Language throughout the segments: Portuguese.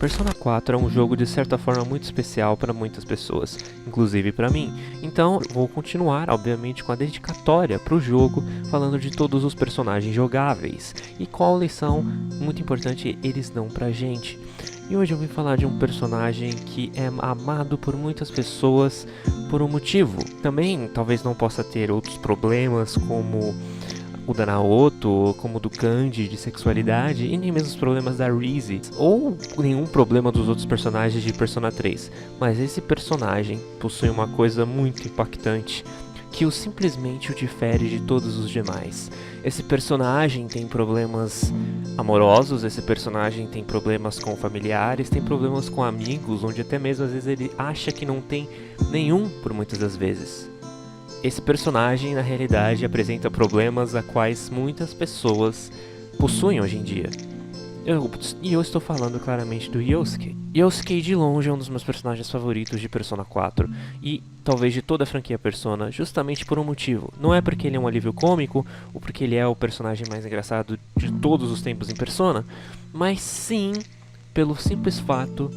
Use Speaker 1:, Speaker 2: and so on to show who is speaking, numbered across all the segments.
Speaker 1: Persona 4 é um jogo de certa forma muito especial para muitas pessoas, inclusive para mim. Então vou continuar, obviamente, com a dedicatória para o jogo, falando de todos os personagens jogáveis e qual lição muito importante eles dão pra gente. E hoje eu vim falar de um personagem que é amado por muitas pessoas por um motivo. Também talvez não possa ter outros problemas como o da Naoto, como o do Kanji de sexualidade, e nem mesmo os problemas da Rizzy, ou nenhum problema dos outros personagens de Persona 3. Mas esse personagem possui uma coisa muito impactante, que simplesmente o difere de todos os demais. Esse personagem tem problemas amorosos, esse personagem tem problemas com familiares, tem problemas com amigos, onde até mesmo às vezes ele acha que não tem nenhum por muitas das vezes. Esse personagem, na realidade, apresenta problemas a quais muitas pessoas possuem hoje em dia. Eu estou falando claramente do Yosuke. Yosuke, de longe, é um dos meus personagens favoritos de Persona 4, e talvez de toda a franquia Persona, justamente por um motivo. Não é porque ele é um alívio cômico, ou porque ele é o personagem mais engraçado de todos os tempos em Persona, mas sim pelo simples fato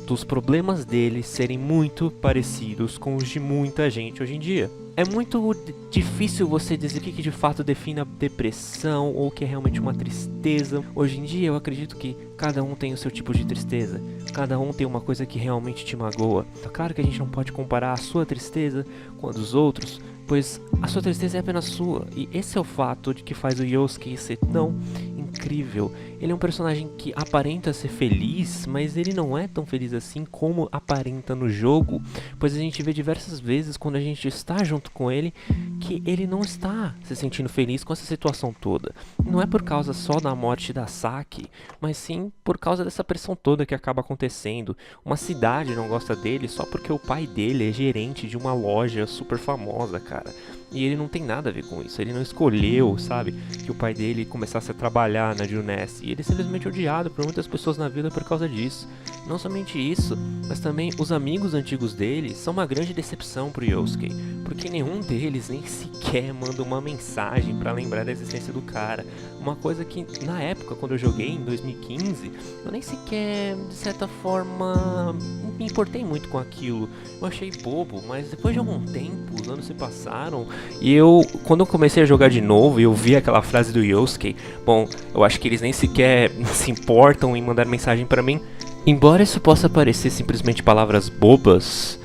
Speaker 1: dos problemas dele serem muito parecidos com os de muita gente hoje em dia. É muito difícil você dizer o que de fato define a depressão ou o que é realmente uma tristeza. Hoje em dia eu acredito que cada um tem o seu tipo de tristeza, cada um tem uma coisa que realmente te magoa. É claro que a gente não pode comparar a sua tristeza com a dos outros, pois a sua tristeza é apenas sua, e esse é o fato de que faz o Yosuke ser tão incrível. Ele é um personagem que aparenta ser feliz, mas ele não é tão feliz assim como aparenta no jogo, pois a gente vê diversas vezes quando a gente está junto com ele que ele não está se sentindo feliz com essa situação toda. Não é por causa só da morte da Saki, mas sim por causa dessa pressão toda que acaba acontecendo. Uma cidade não gosta dele só porque o pai dele é gerente de uma loja super famosa, cara. E ele não tem nada a ver com isso, ele não escolheu, sabe, que o pai dele começasse a trabalhar na Junes. E ele é simplesmente odiado por muitas pessoas na vida por causa disso. Não somente isso, mas também os amigos antigos dele são uma grande decepção pro Yosuke, porque nenhum deles nem sequer manda uma mensagem pra lembrar da existência do cara. Uma coisa que, na época, quando eu joguei, em 2015, eu nem sequer, de certa forma, me importei muito com aquilo. Eu achei bobo, mas depois de algum tempo, os anos se passaram, e quando eu comecei a jogar de novo e eu vi aquela frase do Yosuke, bom, eu acho que eles nem sequer se importam em mandar mensagem pra mim. Embora isso possa parecer simplesmente palavras bobas,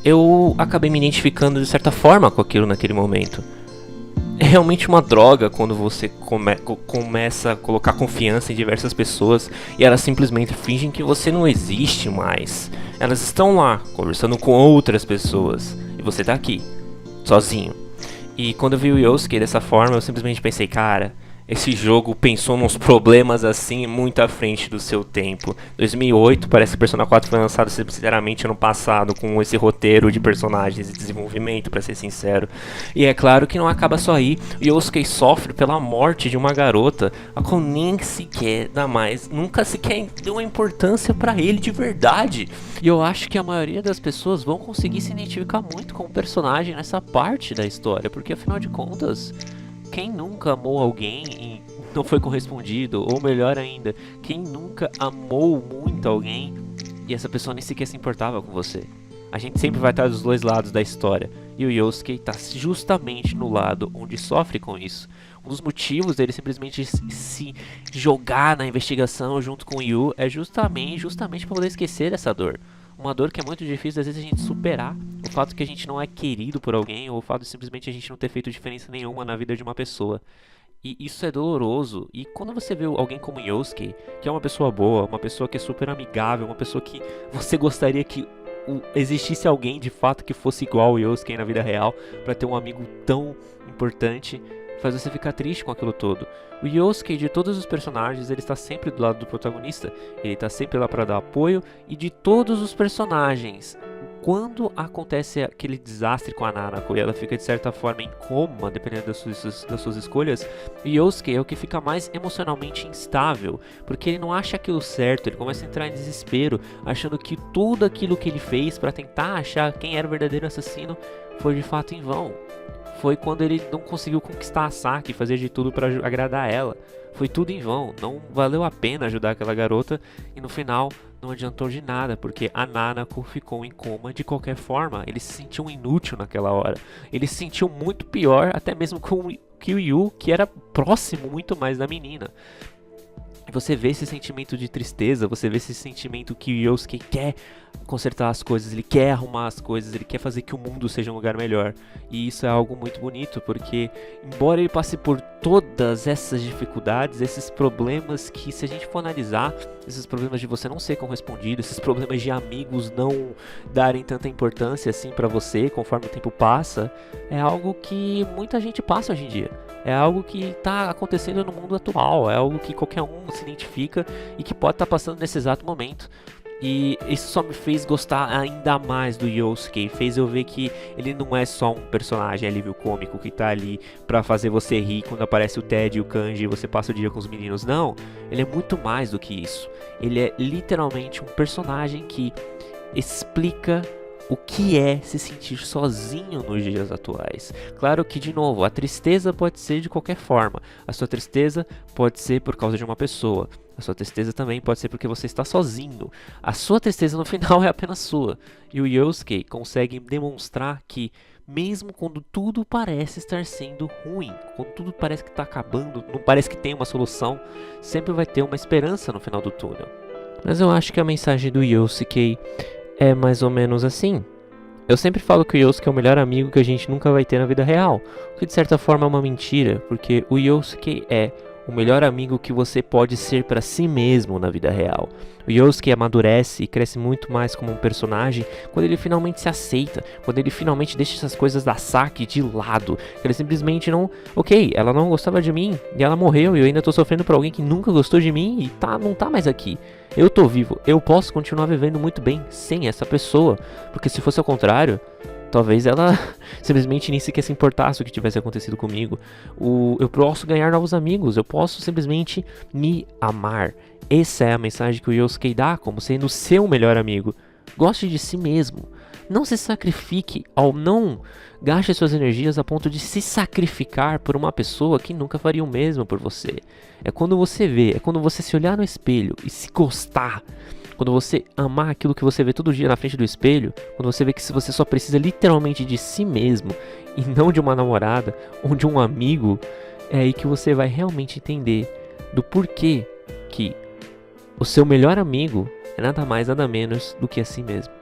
Speaker 1: eu acabei me identificando de certa forma com aquilo naquele momento. É realmente uma droga quando você começa a colocar confiança em diversas pessoas e elas simplesmente fingem que você não existe mais. Elas estão lá, conversando com outras pessoas, e você tá aqui, sozinho. E quando eu vi o Yosuke dessa forma, eu simplesmente pensei, cara, esse jogo pensou nos problemas assim muito à frente do seu tempo. 2008, parece que Persona 4 foi lançado sinceramente ano passado, com esse roteiro de personagens e desenvolvimento, pra ser sincero. E é claro que não acaba só aí. O Yosuke sofre pela morte de uma garota a qual nem sequer nunca sequer deu uma importância pra ele de verdade. E eu acho que a maioria das pessoas vão conseguir se identificar muito com o personagem nessa parte da história, porque afinal de contas, quem nunca amou alguém e não foi correspondido? Ou melhor ainda, quem nunca amou muito alguém e essa pessoa nem sequer se importava com você? A gente sempre vai estar dos dois lados da história, e o Yosuke está justamente no lado onde sofre com isso. Um dos motivos dele simplesmente se jogar na investigação junto com o Yu é justamente para poder esquecer dessa dor. Uma dor que é muito difícil às vezes a gente superar. O fato que a gente não é querido por alguém, ou o fato de simplesmente a gente não ter feito diferença nenhuma na vida de uma pessoa. E isso é doloroso. E quando você vê alguém como Yosuke, que é uma pessoa boa, uma pessoa que é super amigável, uma pessoa que você gostaria que existisse alguém de fato que fosse igual ao Yosuke na vida real, pra ter um amigo tão importante, faz você ficar triste com aquilo todo. O Yosuke, de todos os personagens, ele está sempre do lado do protagonista, ele está sempre lá para dar apoio, e de todos os personagens, quando acontece aquele desastre com a Nanako e ela fica de certa forma em coma, dependendo das suas escolhas, o Yosuke é o que fica mais emocionalmente instável, porque ele não acha aquilo certo, ele começa a entrar em desespero, achando que tudo aquilo que ele fez para tentar achar quem era o verdadeiro assassino foi de fato em vão. Foi quando ele não conseguiu conquistar a Saki e fazer de tudo para agradar ela. Foi tudo em vão, não valeu a pena ajudar aquela garota e no final não adiantou de nada, porque a Nanako ficou em coma de qualquer forma. Ele se sentiu inútil naquela hora. Ele se sentiu muito pior, até mesmo com o Kiryu, que era próximo muito mais da menina. Você vê esse sentimento de tristeza, você vê esse sentimento que o Yosuke quer consertar as coisas, ele quer arrumar as coisas, ele quer fazer que o mundo seja um lugar melhor. E isso é algo muito bonito, porque embora ele passe por todas essas dificuldades, esses problemas que, se a gente for analisar, esses problemas de você não ser correspondido, esses problemas de amigos não darem tanta importância assim pra você conforme o tempo passa, é algo que muita gente passa hoje em dia. É algo que está acontecendo no mundo atual, é algo que qualquer um se identifica e que pode estar passando nesse exato momento. E isso só me fez gostar ainda mais do Yosuke, fez eu ver que ele não é só um personagem alívio cômico que tá ali pra fazer você rir quando aparece o Ted e o Kanji e você passa o dia com os meninos. Não, ele é muito mais do que isso. Ele é literalmente um personagem que explica o que é se sentir sozinho nos dias atuais. Claro que, de novo, a tristeza pode ser de qualquer forma. A sua tristeza pode ser por causa de uma pessoa. A sua tristeza também pode ser porque você está sozinho. A sua tristeza no final é apenas sua. E o Yosuke consegue demonstrar que, mesmo quando tudo parece estar sendo ruim, quando tudo parece que está acabando, não parece que tem uma solução, sempre vai ter uma esperança no final do túnel. Mas eu acho que a mensagem do Yosuke é mais ou menos assim. Eu sempre falo que o Yosuke é o melhor amigo que a gente nunca vai ter na vida real, o que de certa forma é uma mentira, porque o Yosuke é o melhor amigo que você pode ser para si mesmo na vida real. O Yosuke amadurece e cresce muito mais como um personagem quando ele finalmente se aceita, quando ele finalmente deixa essas coisas da Saki de lado. Ele simplesmente não... Ok, ela não gostava de mim e ela morreu e eu ainda tô sofrendo por alguém que nunca gostou de mim e não tá mais aqui. Eu tô vivo, eu posso continuar vivendo muito bem sem essa pessoa, porque se fosse ao contrário, talvez ela simplesmente nem sequer se importasse o que tivesse acontecido comigo. Eu posso ganhar novos amigos, eu posso simplesmente me amar. Essa é a mensagem que o Yosuke dá como sendo o seu melhor amigo. Goste de si mesmo. Não se sacrifique ao não gaste suas energias a ponto de se sacrificar por uma pessoa que nunca faria o mesmo por você. É quando você vê, é quando você se olhar no espelho e se gostar. Quando você amar aquilo que você vê todo dia na frente do espelho, quando você vê que você só precisa literalmente de si mesmo e não de uma namorada ou de um amigo, é aí que você vai realmente entender do porquê que o seu melhor amigo é nada mais nada menos do que a si mesmo.